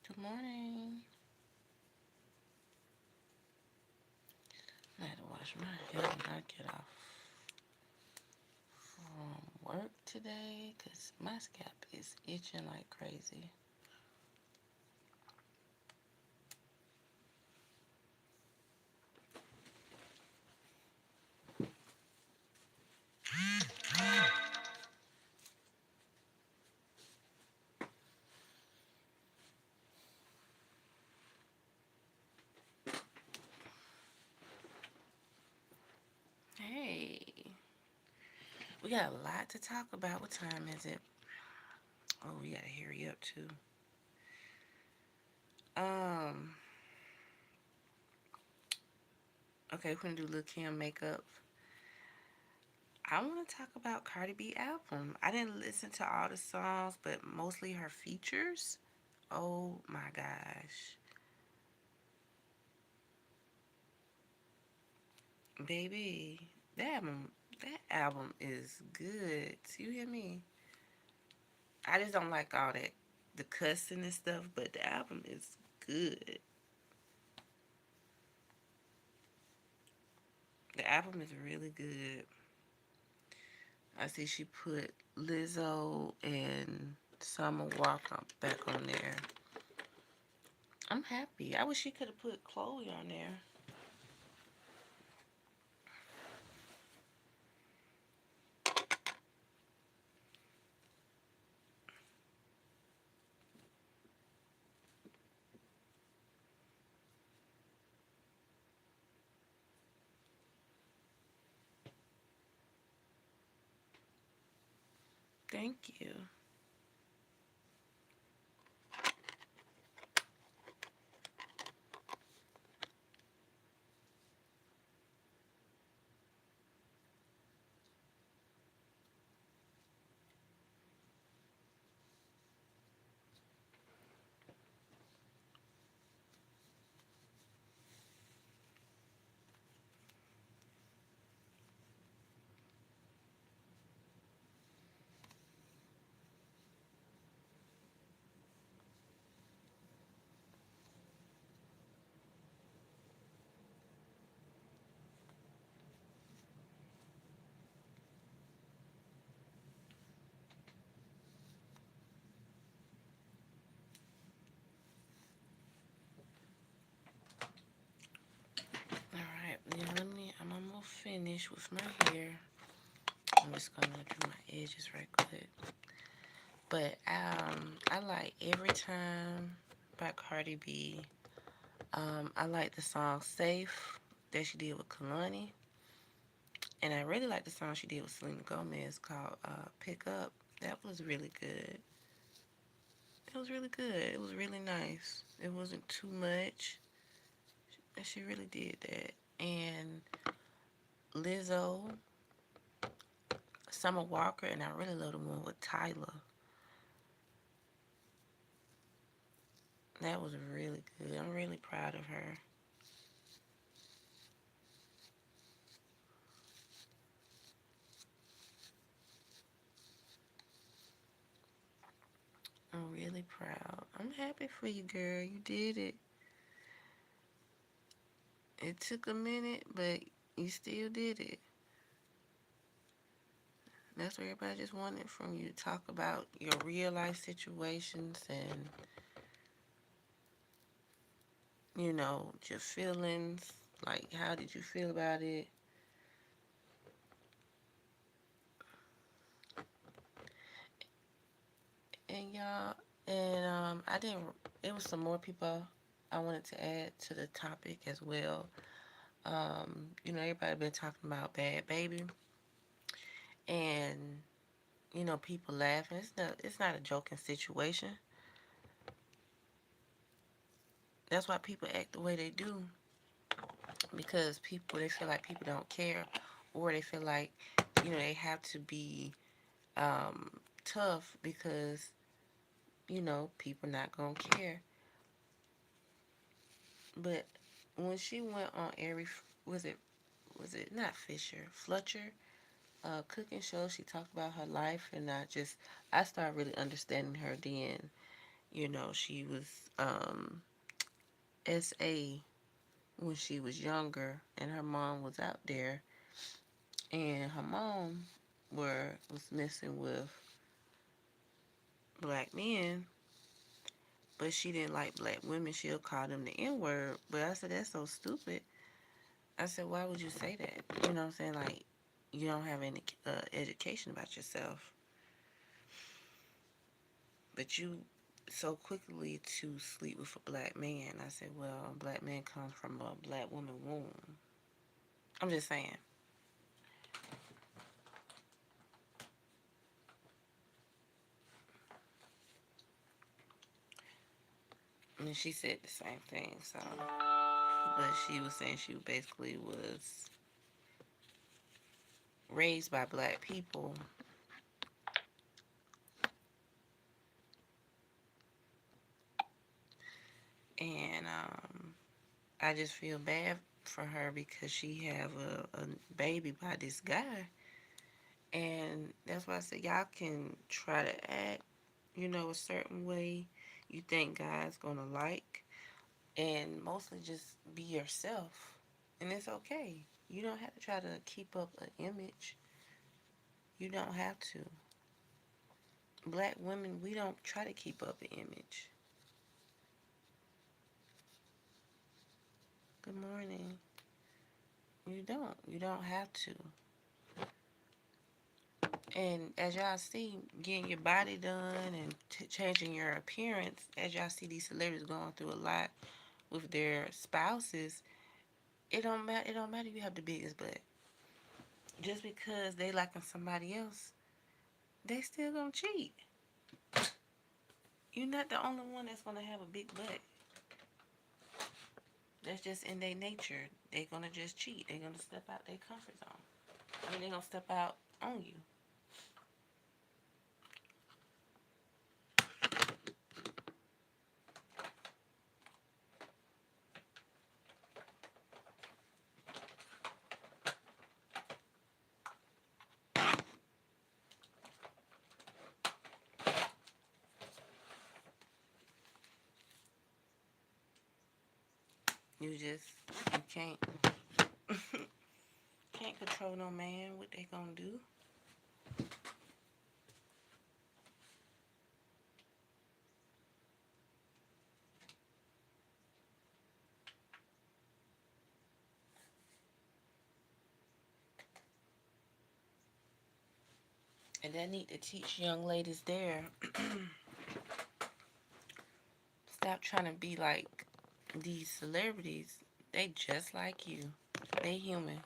Good morning. I had to wash my hair when I get off from work today because my scalp is itching like crazy. Hey, we got a lot to talk about. What time is it? Oh, we gotta hurry up too. Um, okay, we're gonna do Lil Kim makeup. I want to talk about Cardi B album. I didn't listen to all the songs, but mostly her features. Oh my gosh, baby, that album is good. You hear me? I just don't like all that the cussing and stuff, but the album is good. The album is really good. I see she put Lizzo and Summer Walker back on there. I'm happy. I wish she could have put Chloe on there. Thank you. All right, now I'm almost finished with my hair. I'm just gonna do my edges right quick. But I like Every Time by Cardi B. I like the song Safe that she did with Kalani. And I really like the song she did with Selena Gomez called Pick Up. That was really good. It was really good. It was really nice. It wasn't too much. And she really did that. And Lizzo, Summer Walker, and I really love the one with Tyler. That was really good. I'm really proud of her. I'm really proud. I'm happy for you, girl. You did it. It took a minute, but you still did it. That's what everybody just wanted from you to talk about your real life situations and, your feelings. Like, how did you feel about it? And y'all, and I didn't, it was some more people I wanted to add to the topic as well. Everybody been talking about Bad Baby, and people laughing. It's not a joking situation. That's why people act the way they do, because they feel like people don't care, or they feel like they have to be um, tough because people not gonna care. But when she went on every was it not Fisher Fletcher cooking show, she talked about her life, and I started really understanding her then. You know, she was SA when she was younger, and her mom was out there, and her mom was messing with black men, but she didn't like black women. She'll call them the N word. But I said, that's so stupid. I said, why would you say that? You know what I'm saying? Like, you don't have any education about yourself, but you so quickly to sleep with a black man. I said, well, a black man comes from a black woman womb. I'm just saying. And she said the same thing. So, but she was saying she basically was raised by black people, and I just feel bad for her because she have a baby by this guy, and that's why I said y'all can try to act, a certain way you think God's gonna like, and mostly just be yourself, and it's okay. You don't have to try to keep up an image. You don't have to. Black women, we don't try to keep up an image. Good morning. You don't. You don't have to. And as y'all see, getting your body done and changing your appearance, as y'all see these celebrities going through a lot with their spouses, it don't matter. It don't matter if you have the biggest butt. Just because they liking somebody else, they still gonna cheat. You're not the only one that's gonna have a big butt. That's just in their nature. They're gonna just cheat. They're gonna step out their comfort zone. I mean, they're gonna step out on you. You can't control no man what they gonna do. And I need to teach young ladies there. Stop trying to be like these celebrities. They just like you. They human.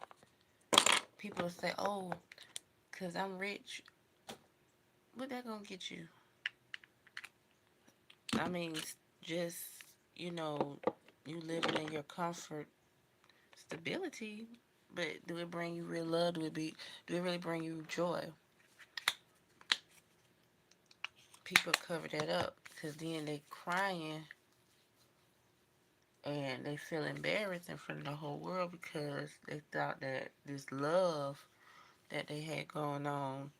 People say, oh, because I'm rich. What that gonna get you? I mean, just, you know, you living in your comfort, stability, but do it bring you real love? Do it really bring you joy? People cover that up because then they crying and they feel embarrassed in front of the whole world because they thought that this love that they had going on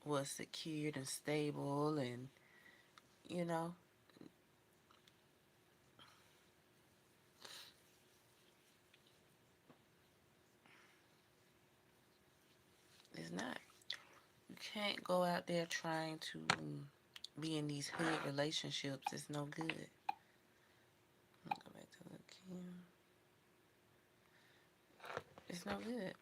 was secured and stable, and you know it's not. You can't go out there trying to be in these hood relationships. It's no good. Let me go back to the Kim. It's no good.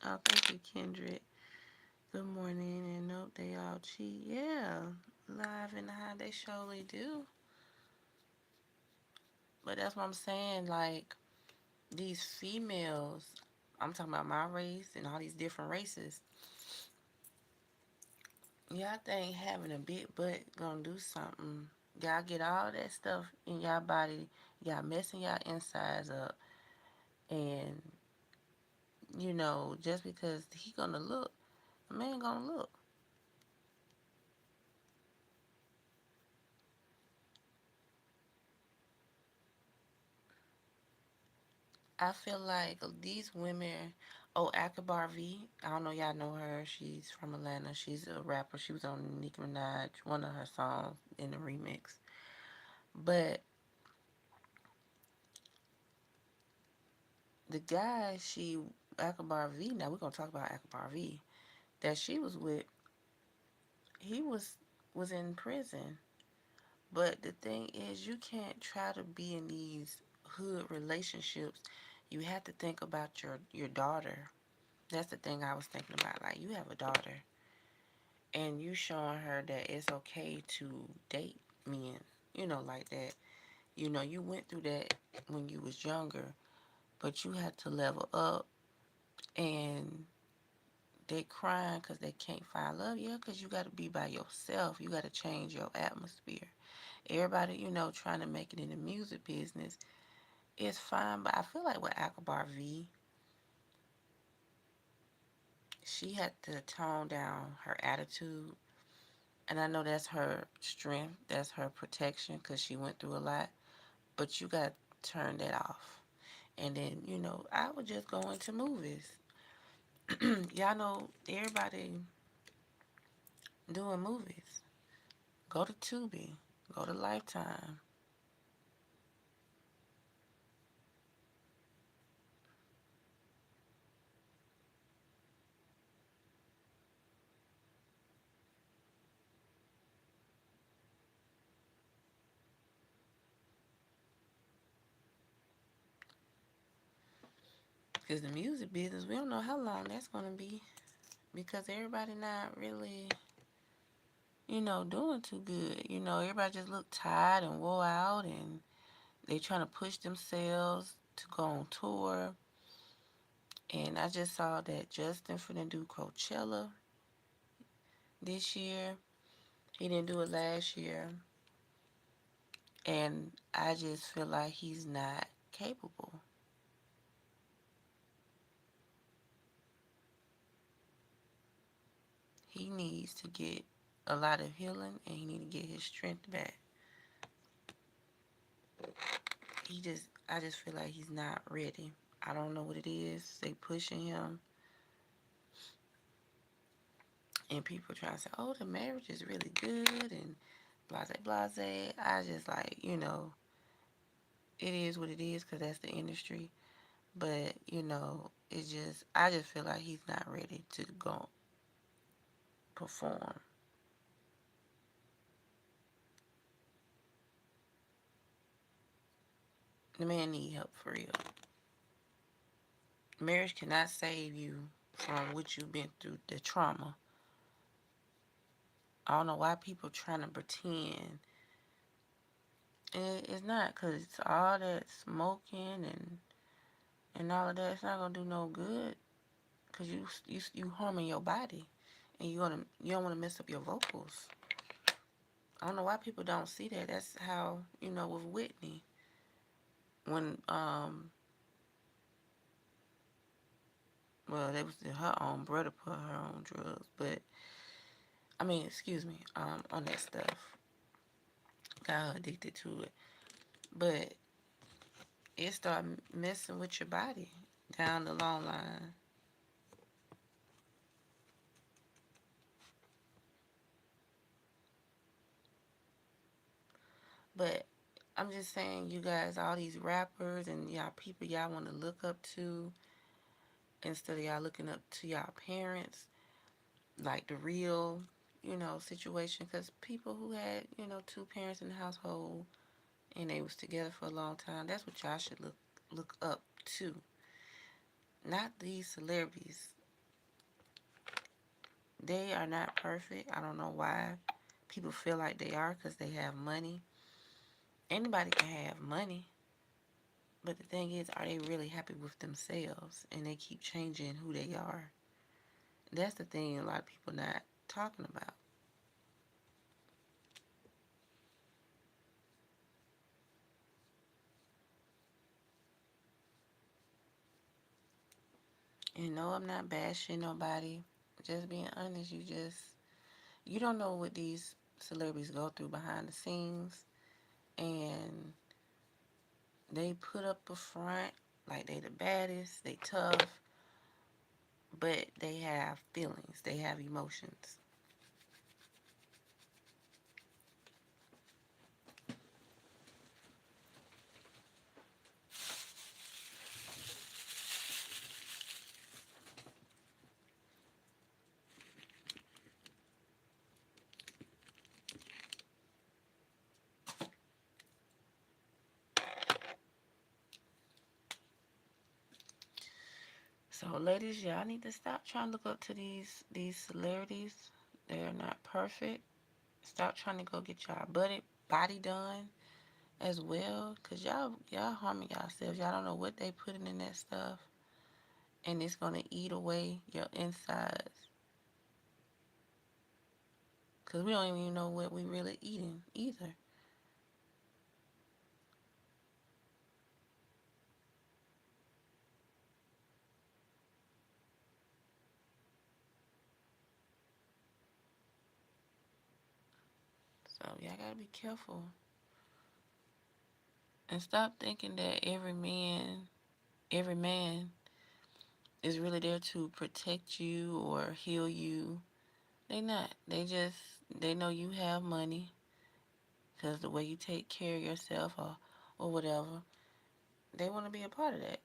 Oh, thank you, Kendrick. Good morning, and nope, they all cheat. Yeah, live in the high, they surely do. But that's what I'm saying. Like, these females, I'm talking about my race and all these different races. Y'all think having a big butt gonna do something? Y'all get all that stuff in y'all body, y'all messing y'all insides up, and just because he gonna look, a man gonna look. I feel like these women. Oh, Akbar V. I don't know y'all know her. She's from Atlanta. She's a rapper. She was on Nicki Minaj, one of her songs in the remix. But the guy Akbar V. Now we're gonna talk about Akbar V. That she was with. He was in prison. But the thing is, you can't try to be in these hood relationships. You have to think about your daughter. That's the thing I was thinking about. Like, you have a daughter, and you showing her that it's okay to date men, like that. You went through that when you was younger, but you had to level up, and they crying because they can't find love. Yeah, because you got to be by yourself. You got to change your atmosphere. Everybody, trying to make it in the music business is fine, but I feel like with Akbar V, she had to tone down her attitude. And I know that's her strength, that's her protection because she went through a lot. But you got to turn that off. And then, I would just go into movies. Y'all know everybody doing movies. Go to Tubi, go to Lifetime. Because the music business, we don't know how long that's going to be. Because everybody not really, doing too good. Everybody just look tired and wore out, and they trying to push themselves to go on tour. And I just saw that Justin finna do Coachella this year. He didn't do it last year. And I just feel like he's not capable. He needs to get a lot of healing, and he need to get his strength back. I just feel like he's not ready. I don't know what it is. They pushing him, and people trying to say, "Oh, the marriage is really good," and blase blase. I just like, it is what it is because that's the industry. But I just feel like he's not ready to go perform. The man need help for real. Marriage cannot save you from what you've been through, the trauma. I don't know why people trying to pretend. It's not, because all that smoking and all of that, it's not gonna do no good. Because you harming your body, and you don't want to mess up your vocals. I don't know why people don't see that. That's how, with Whitney, when well, that was her own brother put her on drugs, but I mean, excuse me, on that stuff, got her addicted to it, but it started messing with your body down the long line. But I'm just saying, you guys, all these rappers and y'all people y'all want to look up to, instead of y'all looking up to y'all parents, like the real, situation. Because people who had, two parents in the household and they was together for a long time, that's what y'all should look up to. Not these celebrities. They are not perfect. I don't know why people feel like they are, because they have money. Anybody can have money. But the thing is, are they really happy with themselves? And they keep changing who they are. That's the thing a lot of people not talking about. And no, I'm not bashing nobody. Just being honest, you don't know what these celebrities go through behind the scenes, and they put up a front, like they the baddest, they tough, but they have feelings, they have emotions. So ladies, y'all need to stop trying to look up to these celebrities. They're not perfect. Stop trying to go get y'all body done as well, cause y'all harming yourselves. Y'all don't know what they putting in that stuff, and it's gonna eat away your insides. Cause we don't even know what we really eating either. So y'all gotta be careful and stop thinking that every man is really there to protect you or heal you. They not. They know you have money because the way you take care of yourself or whatever. They want to be a part of that.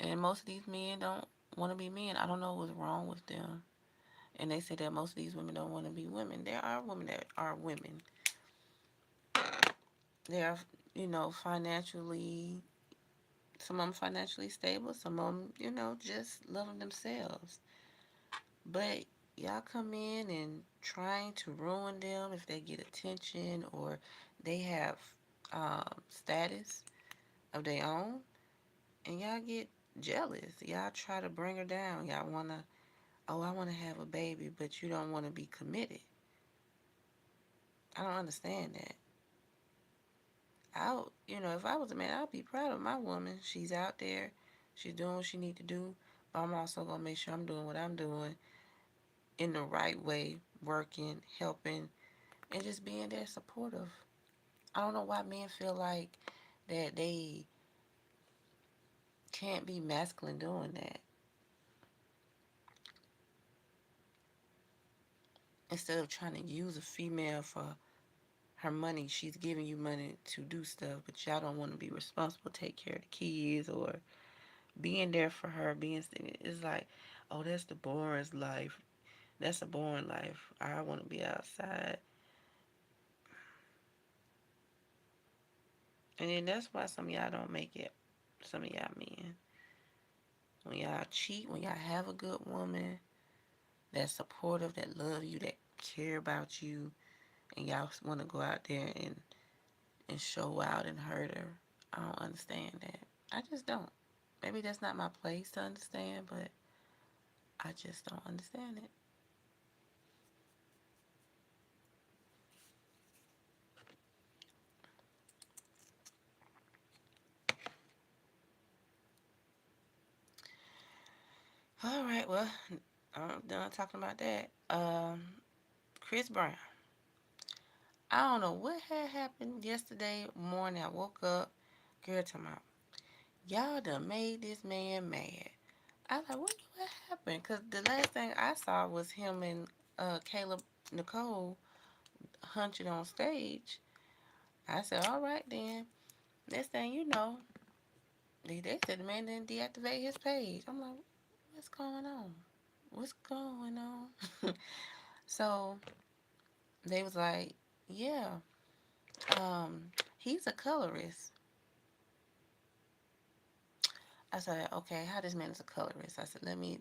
And most of these men don't want to be men. I don't know what's wrong with them. And they say that most of these women don't want to be women. There are women that are women. They are, financially, some of them financially stable, some of them, just loving themselves. But y'all come in and trying to ruin them if they get attention or they have status of their own, and y'all get jealous. Y'all try to bring her down. Y'all want to, oh, I want to have a baby, but you don't want to be committed. I don't understand that. If I was a man, I'd be proud of my woman. She's out there. She's doing what she need to do. But I'm also going to make sure I'm doing what I'm doing in the right way, working, helping, and just being there supportive. I don't know why men feel like that they can't be masculine doing that. Instead of trying to use a female for her money, she's giving you money to do stuff, but y'all don't want to be responsible, take care of the kids, or being there for her. It's like, oh, that's the boring life. That's a boring life. I want to be outside, and then that's why some of y'all don't make it. Some of y'all men, when y'all cheat, when y'all have a good woman that's supportive, that love you, that care about you, and y'all want to go out there and show out and hurt her. I don't understand that. I just don't. Maybe that's not my place to understand, but I just don't understand it. All right, well, I'm done talking about that. Chris Brown. I don't know what had happened yesterday morning. I woke up, girl, talking about, y'all done made this man mad. I was like, what happened? Because the last thing I saw was him and Caleb Nicole hunching on stage. I said, all right then. Next thing you know, they said the man didn't deactivate his page. I'm like, what's going on? What's going on? So they was like, yeah, he's a colorist. I said, okay, how this man is a colorist? I said, let me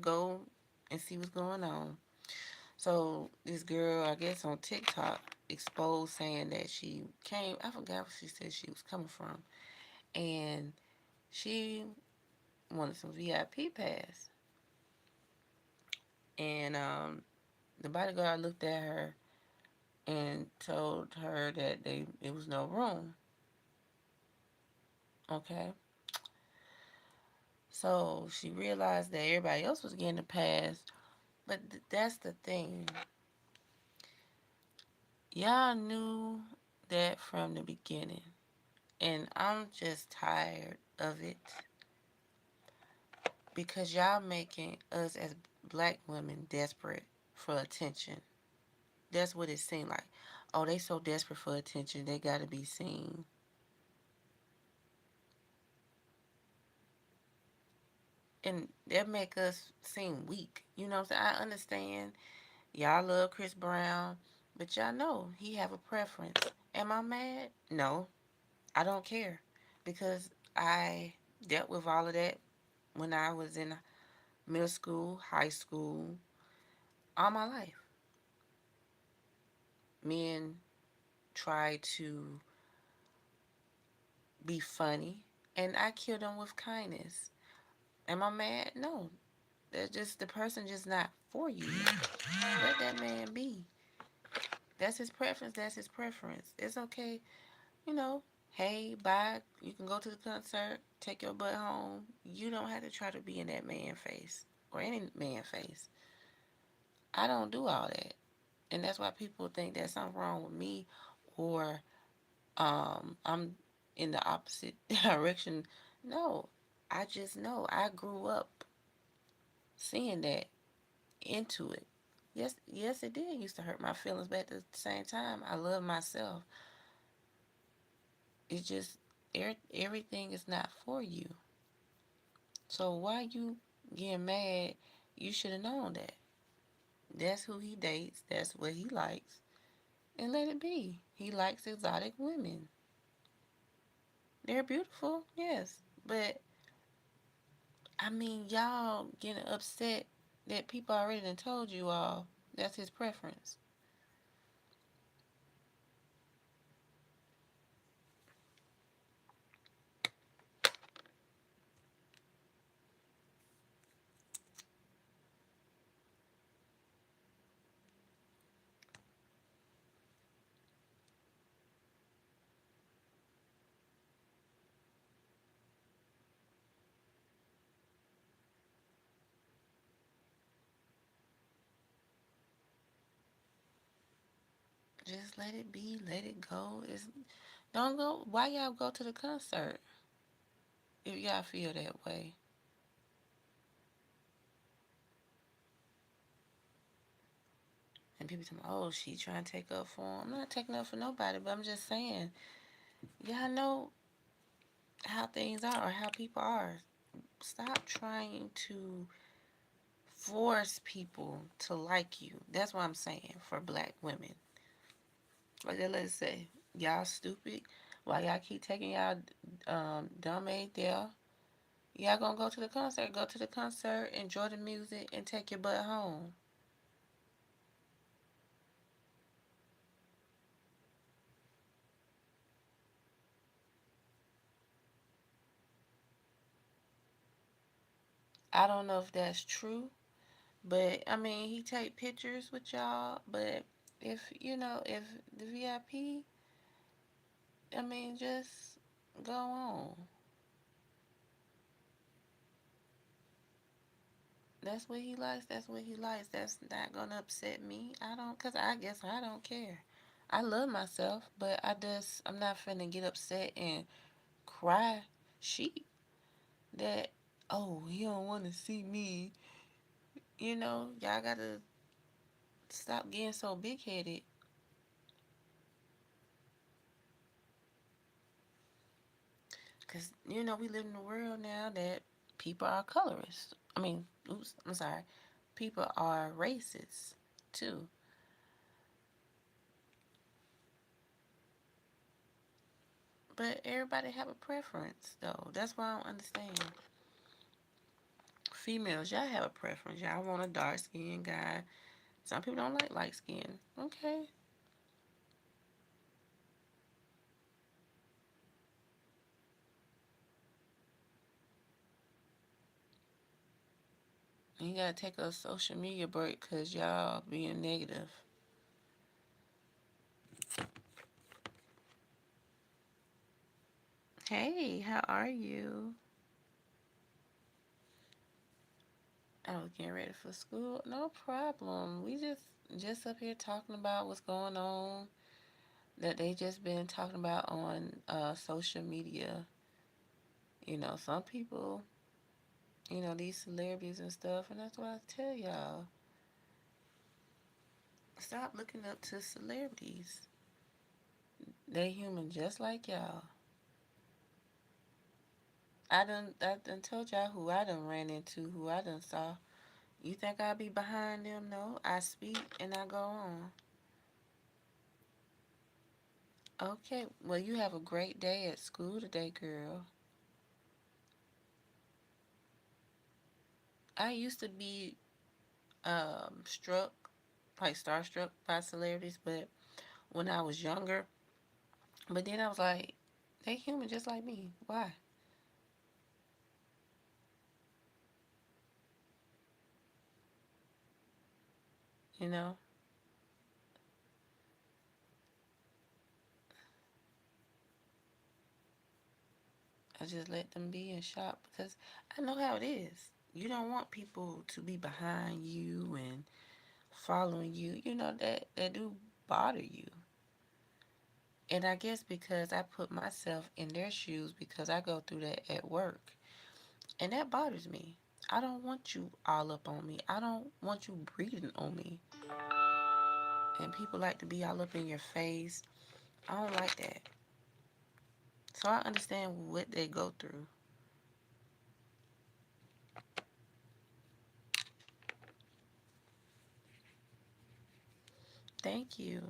go and see what's going on. So this girl, I guess on TikTok, exposed saying that she came. I forgot where she said she was coming from, and she wanted some VIP pass. And the bodyguard looked at her and told her that it was no room. Okay, so she realized that everybody else was getting a pass, but that's the thing. Y'all knew that from the beginning, And I'm just tired of it because y'all making us as black women desperate for attention. That's what it seemed like. Oh, they so desperate for attention, they gotta be seen. And that make us seem weak. You know what I'm saying? I understand y'all love Chris Brown, but y'all know he have a preference. Am I mad? No, I don't care because I dealt with all of that when I was in middle school, high school, all my life. Men try to be funny, and I kill them with kindness. Am I mad? No. That's just the person just not for you. Let that man be. That's his preference. That's his preference. It's okay. You know, hey, bye. You can go to the concert, take your butt home. You don't have to try to be in that man face or any man face. I don't do all that. And that's why people think there's something wrong with me or I'm in the opposite direction. No, I just know I grew up seeing that, into it. Yes, yes, it did used to hurt my feelings, but at the same time, I love myself. It's just everything is not for you. So why you getting mad? You should have known that. That's who he dates. That's what he likes, and let it be. He likes exotic women. They're beautiful, yes, but I mean, y'all getting upset that people already done told you all that's his preference. Just let it be, let it go. Don't go. Why y'all go to the concert if y'all feel that way? And people tell me, oh, she trying to take up for him. I'm not taking up for nobody, but I'm just saying, y'all know how things are or how people are. Stop trying to force people to like you. That's what I'm saying for black women. Like they let's say, y'all stupid. Why y'all keep taking y'all dumb aid there? Y'all gonna go to the concert, go to the concert, enjoy the music, and take your butt home. I don't know if that's true, but I mean, he take pictures with y'all. But if you know, if the VIP, I mean, just go on. That's what he likes. That's what he likes. That's not gonna upset me. I don't, cause I guess I don't care. I love myself, but I'm not finna get upset and cry sheep that, oh, he don't want to see me. You know, y'all gotta stop getting so big headed. Because, you know, we live in a world now that people are colorists. I mean, oops, I'm sorry. People are racist, too. But everybody have a preference, though. That's why I don't understand. Females, y'all have a preference. Y'all want a dark-skinned guy. Some people don't like light skin. Okay. And you gotta take a social media break because y'all being negative. Hey, how are you? I was getting ready for school. No problem. We just up here talking about what's going on. that they just been talking about on social media. Some people, these celebrities and stuff, and that's what I tell y'all. Stop looking up to celebrities. They human just like y'all. I done told y'all who I done ran into, who I done saw. You think I'll be behind them? No, I speak and I go on. Okay, well, you have a great day at school today, girl. I used to be struck, like starstruck by celebrities, but when I was younger, but then I was like, they human just like me. Why? You know, I just let them be in shock because I know how it is. You don't want people to be behind you and following you. That do bother you. And I guess because I put myself in their shoes because I go through that at work. And that bothers me. I don't want you all up on me. I don't want you breathing on me. And people like to be all up in your face. I don't like that. So I understand what they go through. Thank you.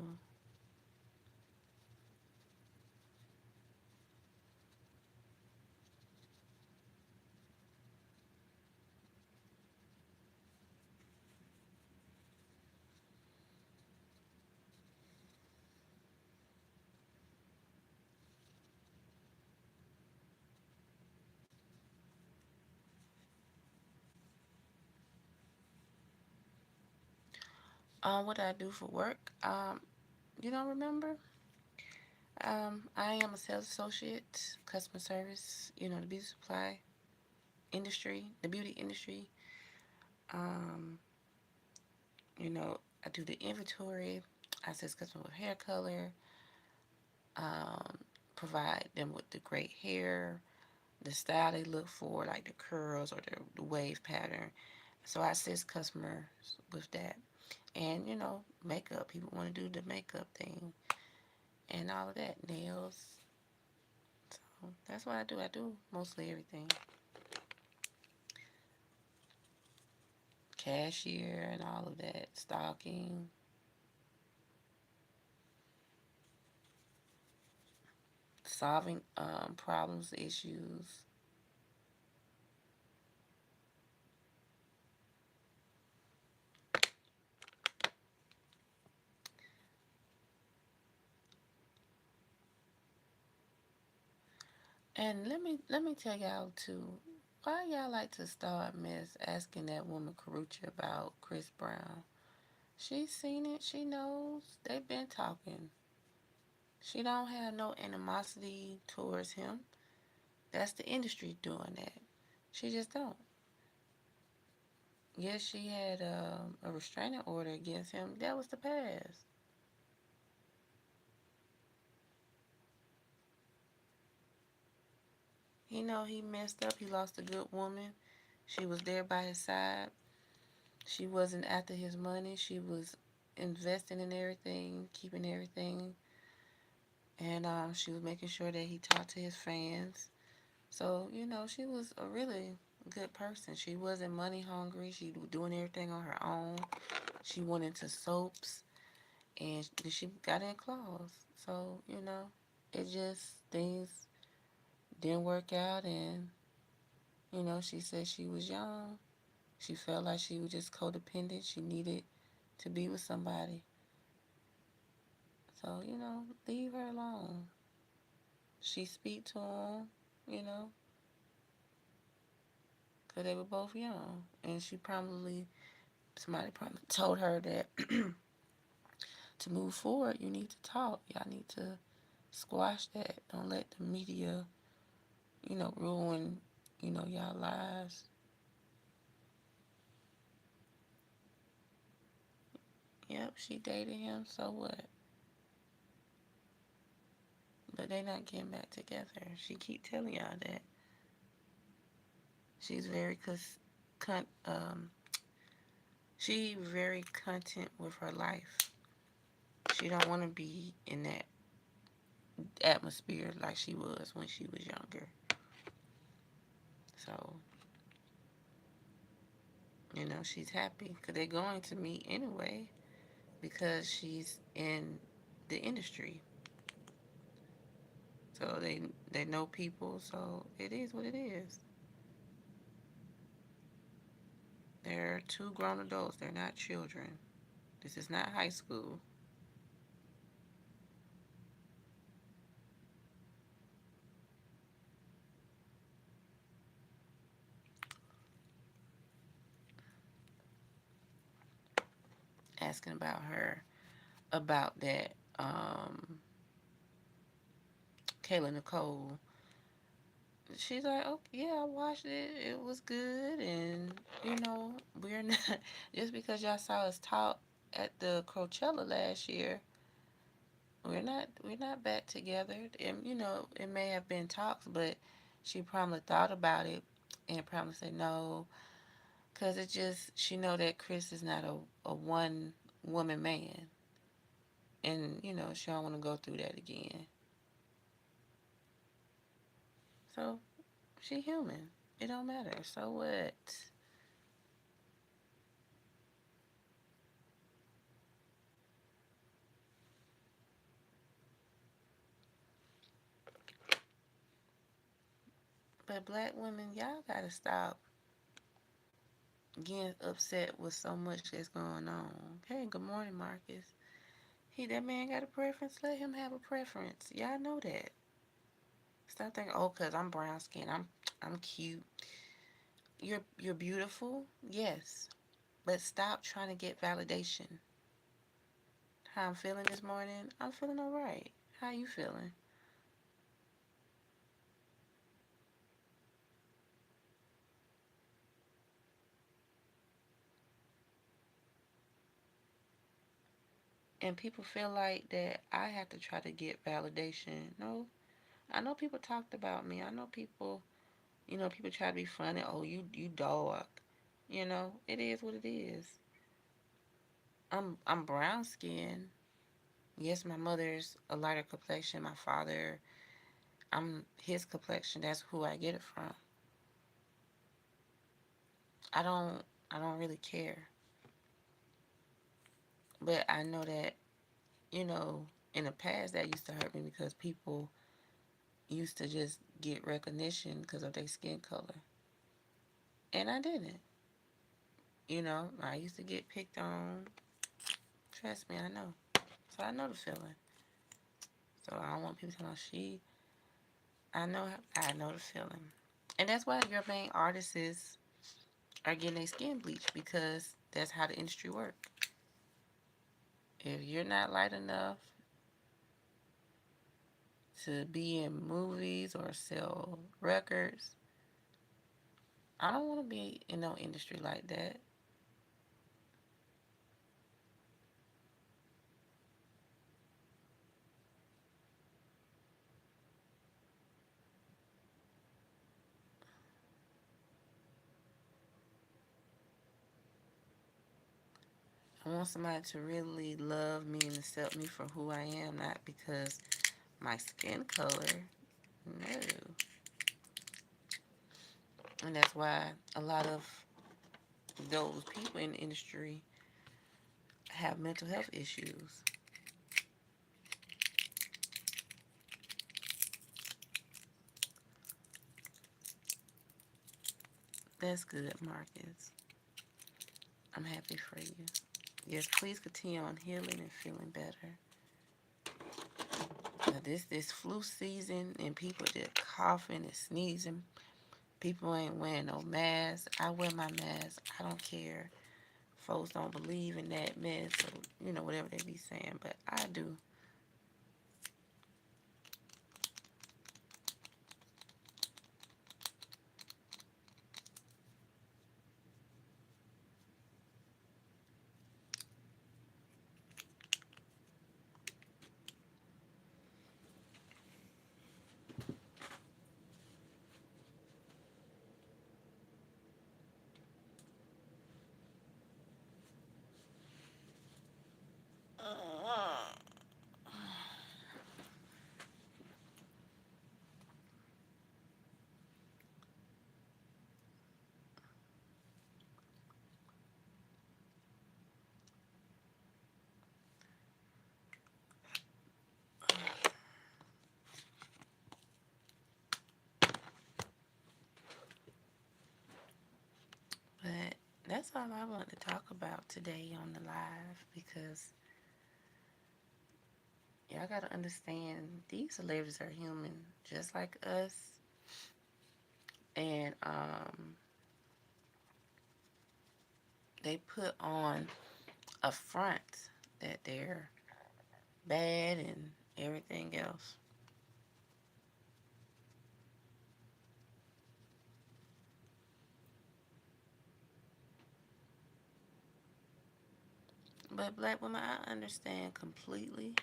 What I do for work? You don't remember? I am a sales associate, customer service. The beauty supply industry, the beauty industry. Um, I do the inventory. I assist customers with hair color. Um, Provide them with the great hair, the style they look for, like the curls or the wave pattern. So I assist customers with that. And, makeup. People want to do the makeup thing and all of that. Nails. So that's what I do. I do mostly everything. Cashier and all of that. Stocking. Solving problems, issues. And let me tell y'all too, why y'all like to start mess asking that woman Karuchi about Chris Brown? She's seen it. She knows. They've been talking. She don't have no animosity towards him. That's the industry doing that. She just don't. Yes, she had a restraining order against him. That was the past. He messed up. He lost a good woman. She was there by his side. She wasn't after his money. She was investing in everything, keeping everything, and she was making sure that he talked to his fans. So she was a really good person. She wasn't money hungry. She was doing everything on her own. She went into soaps, and she got in claws. So it just things didn't work out, and she said she was young. She felt like she was just codependent. She needed to be with somebody. So, leave her alone. She speak to him, you know, because they were both young. And somebody probably told her that to move forward, you need to talk. Y'all need to squash that. Don't let the media, ruin, y'all lives. Yep, she dated him, so what? But they not getting back together. She keep telling y'all that. She's very con- um she very content with her life. She don't want to be in that atmosphere like she was when she was younger. So, she's happy because they're going to meet anyway because she's in the industry. So they know people, so it is what it is. They're two grown adults. They're not children. This is not high school. Asking about her about that Kayla Nicole. She's like, oh yeah, I watched it. It was good, and we're not just because y'all saw us talk at the Coachella last year. We're not back together, and it may have been talks, but she probably thought about it and probably said no, cause it just she know that Chris is not a one woman man, and she don't want to go through that again. So she human. It don't matter. So what? But black women, y'all gotta stop getting upset with so much that's going on. Hey, good morning, Marcus. That man got a preference. Let him have a preference. Y'all know that. Stop thinking, oh, cause I'm brown skin. I'm cute. You're beautiful. Yes, but stop trying to get validation. How I'm feeling this morning? I'm feeling alright. How you feeling? And people feel like that I have to try to get validation. No, I know people talked about me. I know people. People try to be funny. Oh, you dog. It is what it is. I'm brown skinned. Yes, my mother's a lighter complexion. My father, I'm his complexion. That's who I get it from. I don't I don't really care. But I know that, you know, in the past that used to hurt me because people used to just get recognition because of their skin color. And I didn't. I used to get picked on. Trust me, I know. So I know the feeling. So I don't want people to know I know the feeling. And that's why your main artists are getting their skin bleached because that's how the industry works. If you're not light enough to be in movies or sell records, I don't want to be in no industry like that. I want somebody to really love me and accept me for who I am, not because my skin color. No. And that's why a lot of those people in the industry have mental health issues. That's good, Marcus. I'm happy for you. Yes, please continue on healing and feeling better. Now, this flu season and people just coughing and sneezing. People ain't wearing no mask. I wear my mask. I don't care. Folks don't believe in that mess or whatever they be saying, but I do. that's all I want to talk about today on the live because y'all gotta understand these celebrities are human just like us, and they put on a front that they're bad and everything else. But black women, I understand completely.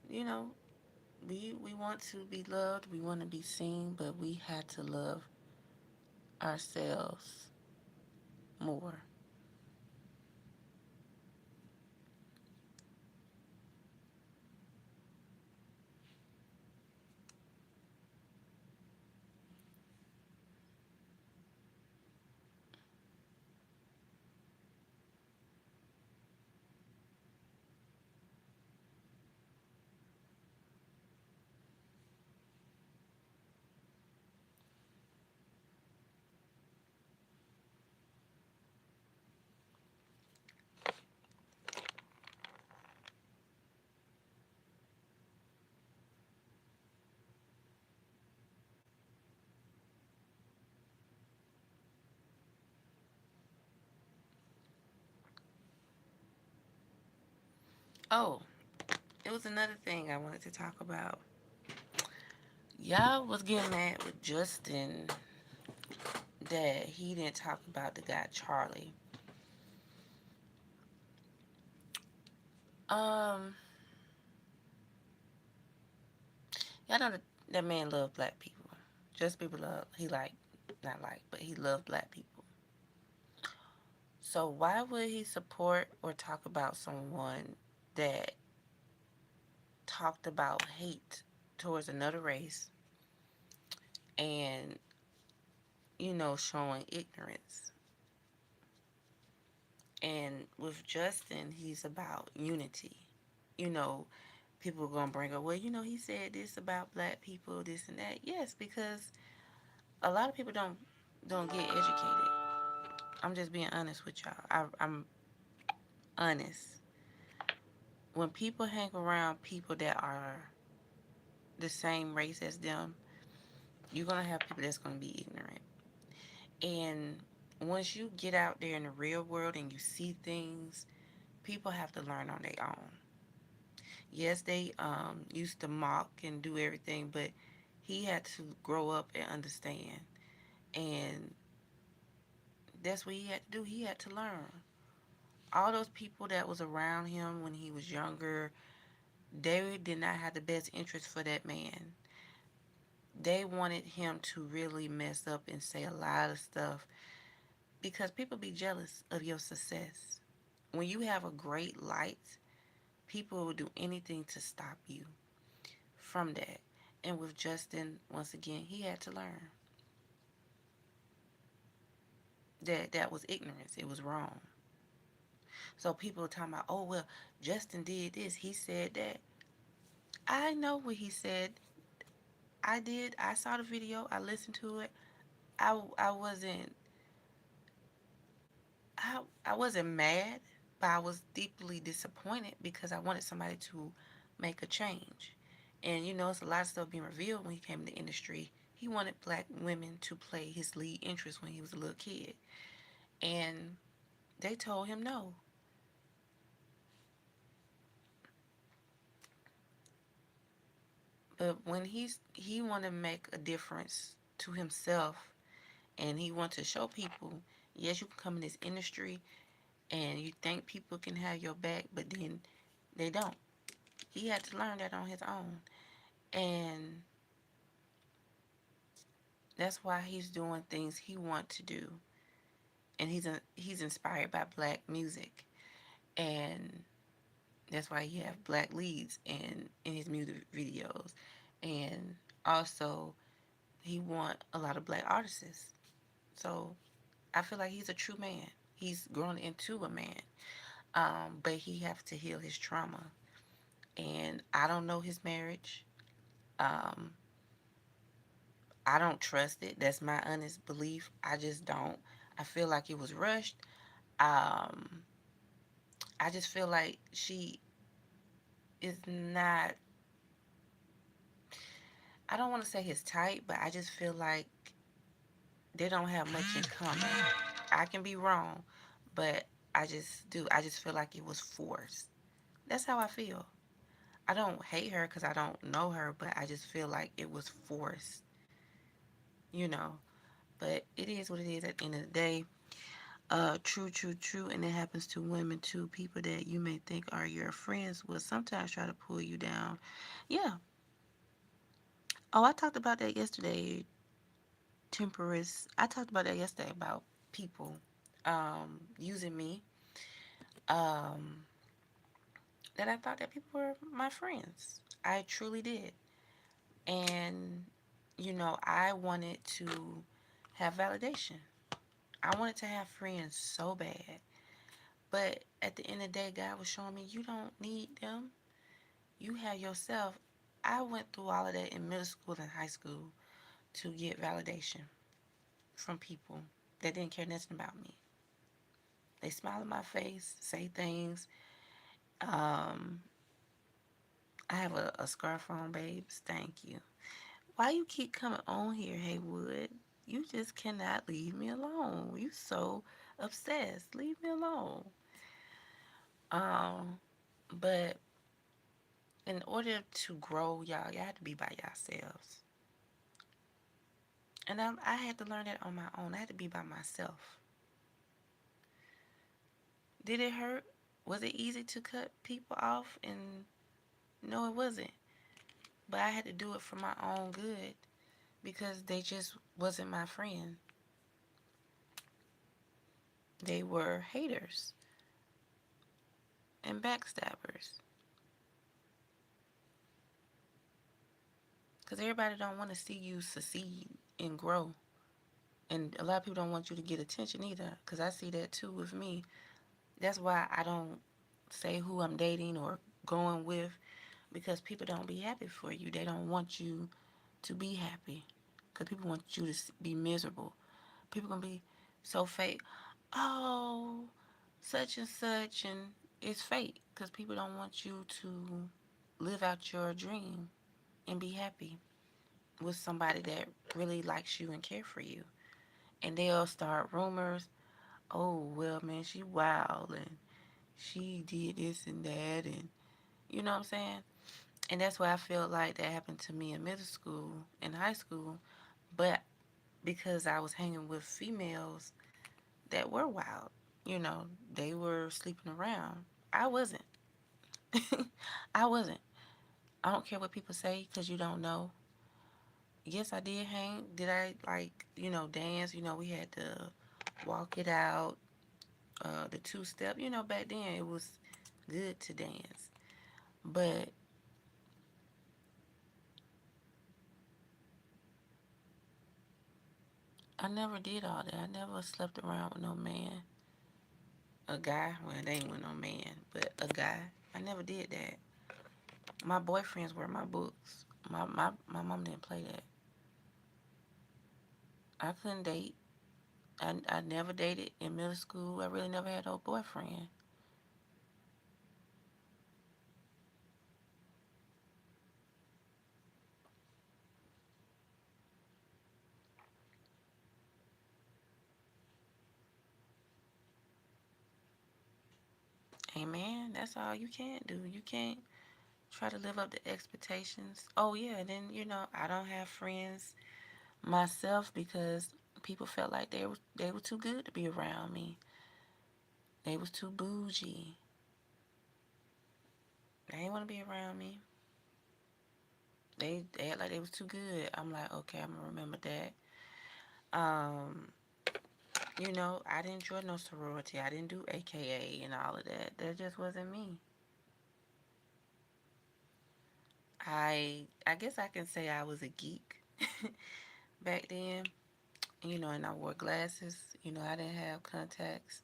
You know, we want to be loved, we want to be seen, but we had to love ourselves more. Oh, it was another thing I wanted to talk about. Y'all was getting mad with Justin that he didn't talk about the guy Charlie. Um, y'all know that man love black people. Just people love he like not like, but he loved black people. So why would he support or talk about someone that talked about hate towards another race and showing ignorance? And with Justin, he's about unity. You know, people are gonna bring up, well, he said this about black people, this and that. Yes, because a lot of people don't get educated. I'm just being honest with y'all. I'm honest. When people hang around people that are the same race as them, you're gonna have people that's gonna be ignorant. And once you get out there in the real world and you see things, people have to learn on their own. Yes, they used to mock and do everything, but he had to grow up and understand. And that's what he had to do. He had to learn. All those people that was around him when he was younger, they did not have the best interest for that man. They wanted him to really mess up and say a lot of stuff because people be jealous of your success. When you have a great light, people will do anything to stop you from that. And with Justin, once again, he had to learn that that was ignorance. It was wrong. So people are talking about, oh, well, Justin did this. He said that. I know what he said. I did. I saw the video. I listened to it. I wasn't I wasn't mad, but I was deeply disappointed because I wanted somebody to make a change. And it's a lot of stuff being revealed when he came in the industry. He wanted black women to play his lead interest when he was a little kid. And they told him no. But when he wanted to make a difference to himself and he wanted to show people, yes, you can come in this industry and you think people can have your back, but then they don't. He had to learn that on his own. And that's why he's doing things he wants to do. And he's inspired by black music. And that's why he have black leads in his music videos. And also he want a lot of black artists. So I feel like he's a true man. He's grown into a man. But he have to heal his trauma. And I don't know his marriage. Um, I don't trust it. That's my honest belief. I just don't. I feel like it was rushed. Um, I just feel like she is not, I don't want to say his type, but I just feel like they don't have much in common. I can be wrong, but I just do. I just feel like it was forced. That's how I feel. I don't hate her because I don't know her, but I just feel like it was forced, you know. But it is what it is at the end of the day. True, true, true. And it happens to women too. People that you may think are your friends will sometimes try to pull you down. Yeah. Oh, I talked about that yesterday. Temperance. I talked about that yesterday about people using me. Um, that I thought that people were my friends. I truly did. And, I wanted to have validation. I wanted to have friends so bad. But at the end of the day, God was showing me you don't need them. You have yourself. I went through all of that in middle school and high school to get validation from people that didn't care nothing about me. They smile in my face, say things. Um, I have a scarf on, babes. Thank you. Why you keep coming on here, Haywood? You just cannot leave me alone. You so obsessed. Leave me alone. Um, but in order to grow, y'all have to be by yourselves. And I had to learn that on my own. I had to be by myself. Did it hurt? Was it easy to cut people off? And no, it wasn't. But I had to do it for my own good because they just wasn't my friend. They were haters and backstabbers. Because everybody don't want to see you succeed and grow. And a lot of people don't want you to get attention either. Because I see that too with me. That's why I don't say who I'm dating or going with. Because people don't be happy for you. They don't want you to be happy. Because people want you to be miserable. People going to be so fake. Oh, such and such. And it's fake. Because people don't want you to live out your dream and be happy with somebody that really likes you and care for you. And they'll start rumors. Oh, well, man, she wild and she did this and that. And you know what I'm saying? And that's why I feel like that happened to me in middle school and high school. But because I was hanging with females that were wild, they were sleeping around. I wasn't. I wasn't. I don't care what people say because you don't know. Yes, I did hang. Did I dance? We had to walk it out, the two step. Back then it was good to dance. But I never did all that. I never slept around with no man. A guy, well, they ain't with no man, but a guy. I never did that. My boyfriends were my books. My mom didn't play that. I couldn't date. I never dated in middle school. I really never had no boyfriend. Hey man, that's all you can't do. You can't try to live up to expectations. Oh yeah, then I don't have friends myself because people felt like they were too good to be around me. They was too bougie. They didn't want to be around me. They act like they was too good. I'm like, okay, I'm gonna remember that. Um, I didn't join no sorority. I didn't do AKA and all of that. That just wasn't me. I guess I can say I was a geek back then. And I wore glasses. I didn't have contacts.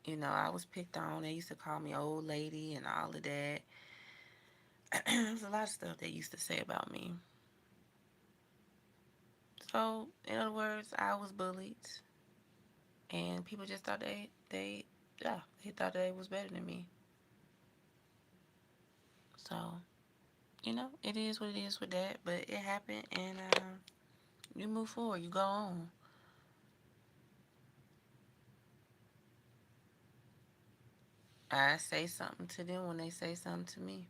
I was picked on. They used to call me old lady and all of that. There was a lot of stuff they used to say about me. So, in other words, I was bullied. and people just thought yeah, they thought they was better than me. So, it is what it is with that, but it happened, and you move forward, you go on. I say something to them when they say something to me,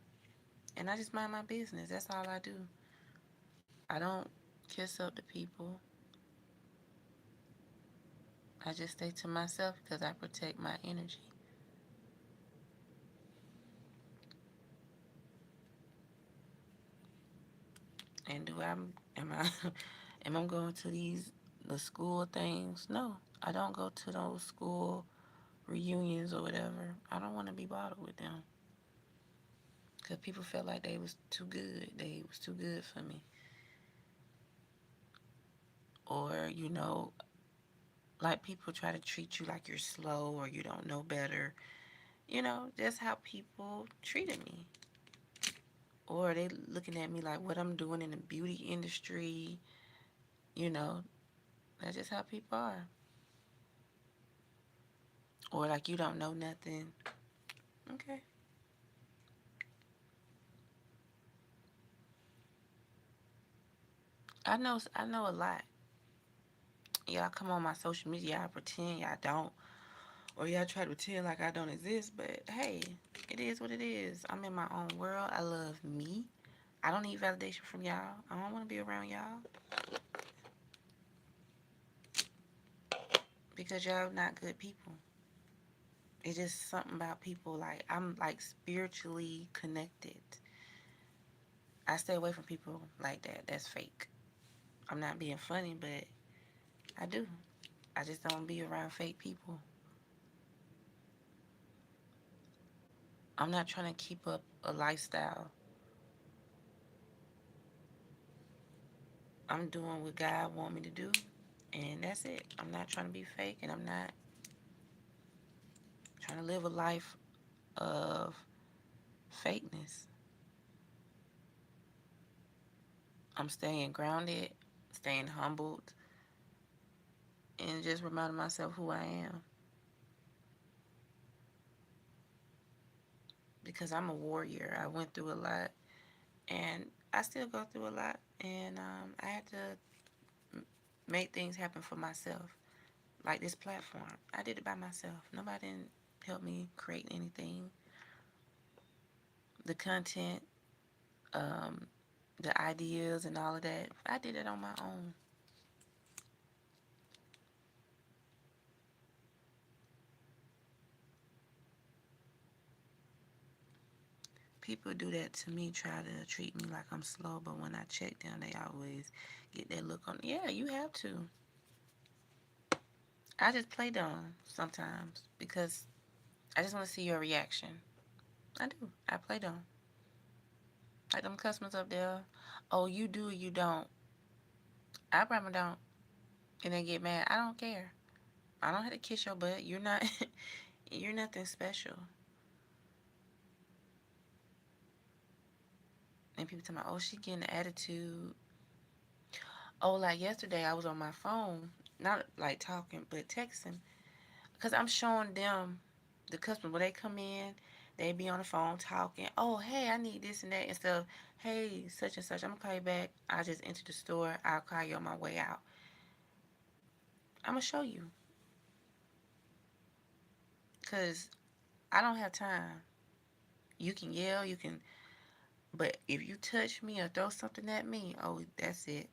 and I just mind my business. That's all I do. I don't kiss up to people. I just stay to myself because I protect my energy. And am I am I going to the school things? No, I don't go to those school reunions or whatever. I don't want to be bothered with them because people felt like they was too good. They was too good for me, or like people try to treat you like you're slow or you don't know better. That's how people treated me. Or they looking at me like what I'm doing in the beauty industry. You know, that's just how people are. Or like you don't know nothing. Okay. I know a lot. Y'all come on my social media, y'all pretend y'all don't. Or y'all try to pretend like I don't exist, but hey, it is what it is. I'm in my own world. I love me. I don't need validation from y'all. I don't want to be around y'all because y'all not good people. It's just something about people like I'm like spiritually connected. I stay away from people like that. That's fake. I'm not being funny, but I do. I just don't be around fake people. I'm not trying to keep up a lifestyle. I'm doing what God want me to do, and that's it. I'm not trying to be fake, and I'm not trying to live a life of fakeness. I'm staying grounded, staying humbled, and just reminding myself who I am because I'm a warrior. I went through a lot, and I still go through a lot, and I had to make things happen for myself. Like this platform, I did it by myself. Nobody didn't help me create anything. The content, um, the ideas, and all of that, I did it on my own. People do that to me, try to treat me like I'm slow, but when I check them, they always get that look on. Yeah, you have to. I just play dumb sometimes because I just want to see your reaction. I do. I play dumb. Like them customers up there, oh, you do or you don't. I probably don't. And they get mad. I don't care. I don't have to kiss your butt. You're not, you're nothing special. And people tell me, oh, she getting an attitude. Oh, like yesterday I was on my phone, not like talking, but texting. Because I'm showing them, the customer, when they come in, they be on the phone talking. Oh, hey, I need this and that. Instead of, hey, such and such, I'm going to call you back. I just entered the store. I'll call you on my way out. I'm going to show you. Because I don't have time. You can yell, but if you touch me or throw something at me, oh, that's it.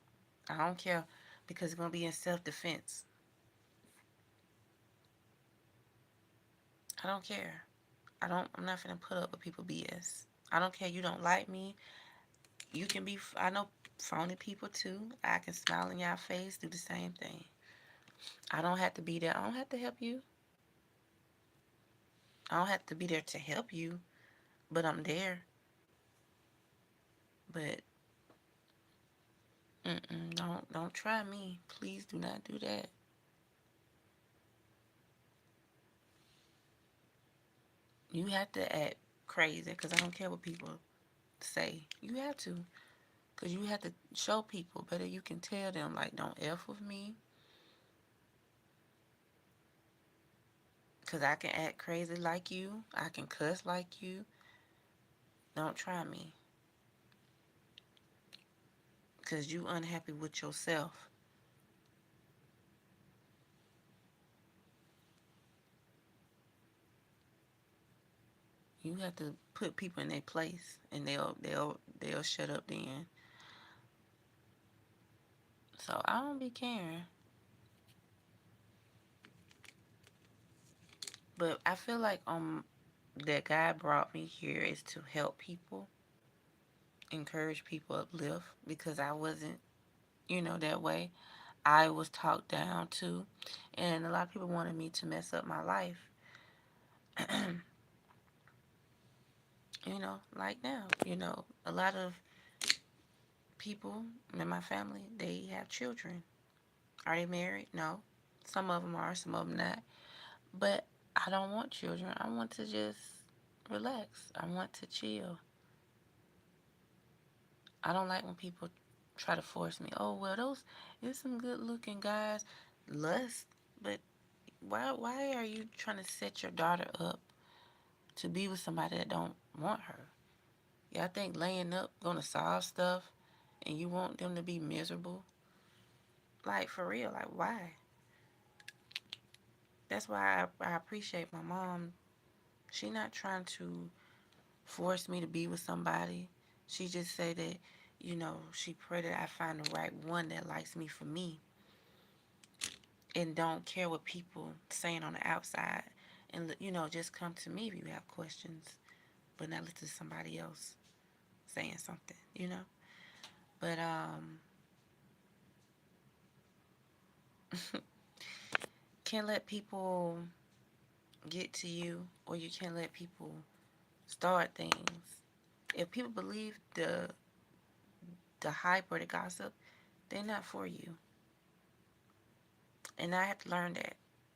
I don't care because it's going to be in self-defense. I don't care. I'm not finna put up with people BS. I don't care. You don't like me. You can be, I know phony people too. I can smile in your face, do the same thing. I don't have to be there. I don't have to help you. I don't have to be there to help you, but I'm there. But don't try me. Please do not do that. You have to act crazy because I don't care what people say. You have to because you have to show people better. You can tell them like don't f with me. Because I can act crazy like you. I can cuss like you. Don't try me. Because you unhappy with yourself. You have to put people in their place, and they'll shut up then. So I don't be caring. But I feel like that God brought me here is to help people, encourage people, uplift, because I wasn't, that way. I was talked down to, and a lot of people wanted me to mess up my life. Like now, a lot of people in my family, they have children. Are they married? No. Some of them are, some of them not. But I don't want children. I want to just relax. I want to chill. I don't like when people try to force me. Oh, well, there's some good looking guys. Lust. But why are you trying to set your daughter up to be with somebody that don't want her? Y'all think laying up gonna solve stuff and you want them to be miserable? Like, for real, like, why? That's why I appreciate my mom. She not trying to force me to be with somebody. She just say that, she pray that I find the right one that likes me for me and don't care what people saying on the outside. And, just come to me if you have questions, but not listen to somebody else saying something. But, can't let people get to you, or you can't let people start things. If people believe the hype or the gossip, they're not for you. And I had to learn that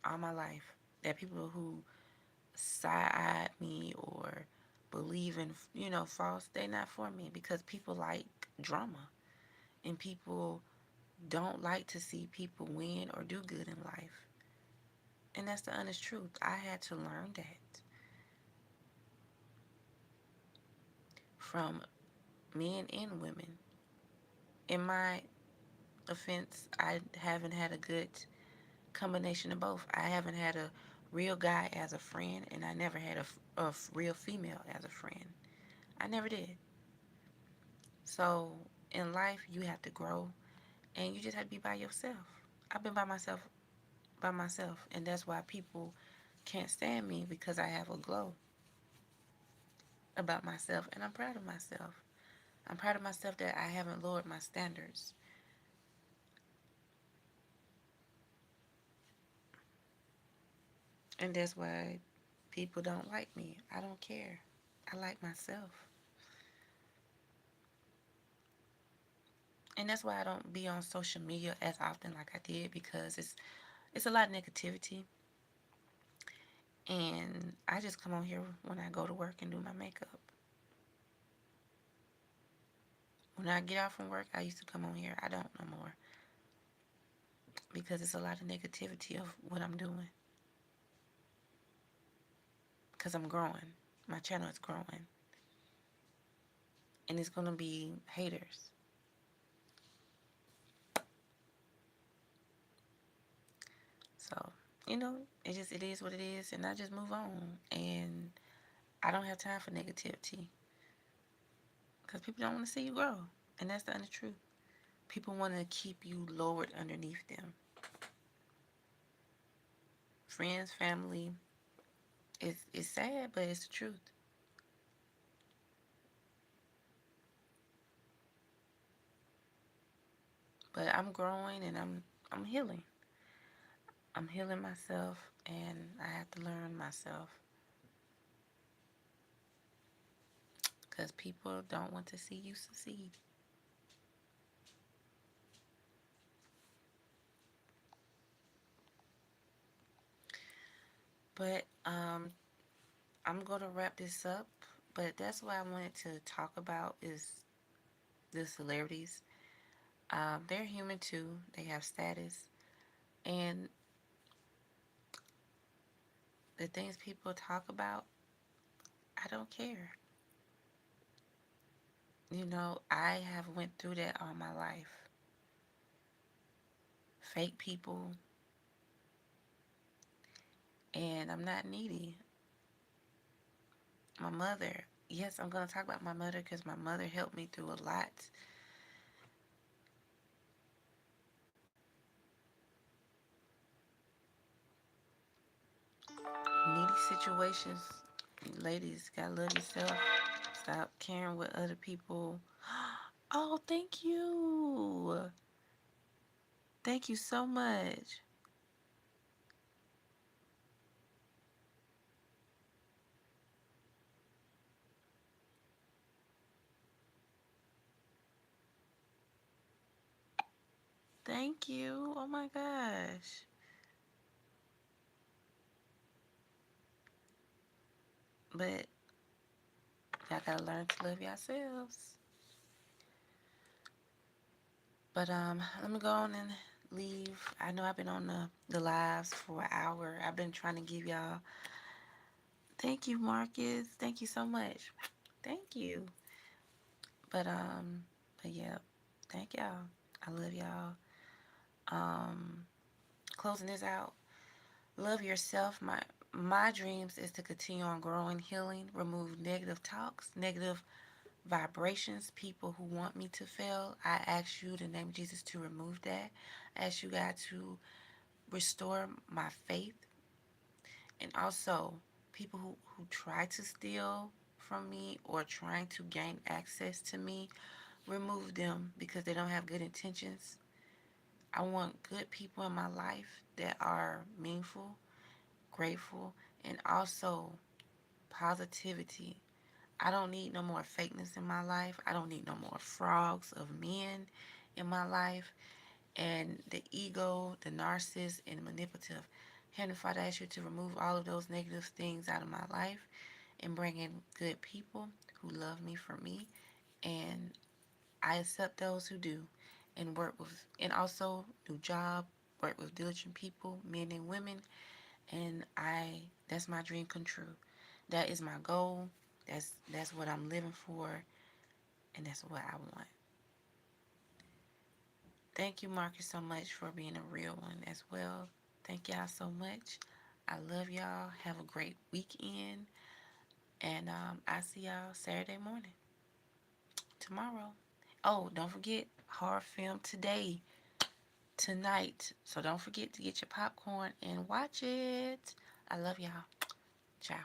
all my life. That people who side-eyed me or believe in, false, they're not for me, because people like drama. And people don't like to see people win or do good in life. And that's the honest truth. I had to learn that from men and women. In my offense, I haven't had a good combination of both. I haven't had a real guy as a friend, and I never had a real female as a friend. I never did. So in life, you have to grow, and you just have to be by yourself. I've been by myself, and that's why people can't stand me, because I have a glow about myself, and I'm proud of myself. I'm proud of myself that I haven't lowered my standards, and that's why people don't like me. I don't care. I like myself. And that's why I don't be on social media as often like I did, because it's a lot of negativity. And I just come on here when I go to work and do my makeup. When I get off from work, I used to come on here. I don't no more, because it's a lot of negativity of what I'm doing. Because I'm growing. My channel is growing. And it's going to be haters. So, it is what it is. And I just move on. And I don't have time for negativity, because people don't want to see you grow. And that's the honest truth. People want to keep you lowered underneath them. Friends, family, it's sad, but it's the truth. But I'm growing, and I'm healing. I'm healing myself, and I have to learn myself, because people don't want to see you succeed. But I'm going to wrap this up. But that's what I wanted to talk about, is the celebrities. They're human too. They have status, and The things people talk about, I don't care. I have went through that all my life. Fake people, and I'm not needy. My mother, yes, I'm going to talk about my mother because my mother helped me through a lot. Needy situations, ladies, gotta love yourself. Stop caring what other people. Oh, thank you. Thank you so much. Thank you. Oh my gosh. But y'all gotta learn to love yourselves. But let me go on and leave. I know I've been on the lives for an hour. I've been trying to give y'all. Thank you, Marcus. Thank you so much. Thank you. But but yeah, thank y'all. I love y'all. Um, Closing this out. Love yourself. My dreams is to continue on growing, healing, remove negative talks, negative vibrations, people who want me to fail. I ask you, in the name of Jesus, to remove that. I ask you, God, to restore my faith. And also, people who try to steal from me or trying to gain access to me, remove them because they don't have good intentions. I want good people in my life that are meaningful, grateful, and also positivity. I don't need no more fakeness in my life. I don't need no more frogs of men in my life. And the ego, the narcissist, and the manipulative. Heavenly Father, I ask you to remove all of those negative things out of my life and bring in good people who love me for me. And I accept those who do and work with, and also new job, work with diligent people, men and women. And that's my dream come true. That is my goal. That's what I'm living for, and that's what I want. Thank you, Marcus, so much for being a real one as well. Thank y'all so much. I love y'all. Have a great weekend. And I see y'all Saturday morning, tomorrow. Oh, don't forget, horror film today, tonight. So don't forget to get your popcorn and watch it. I love y'all. Ciao.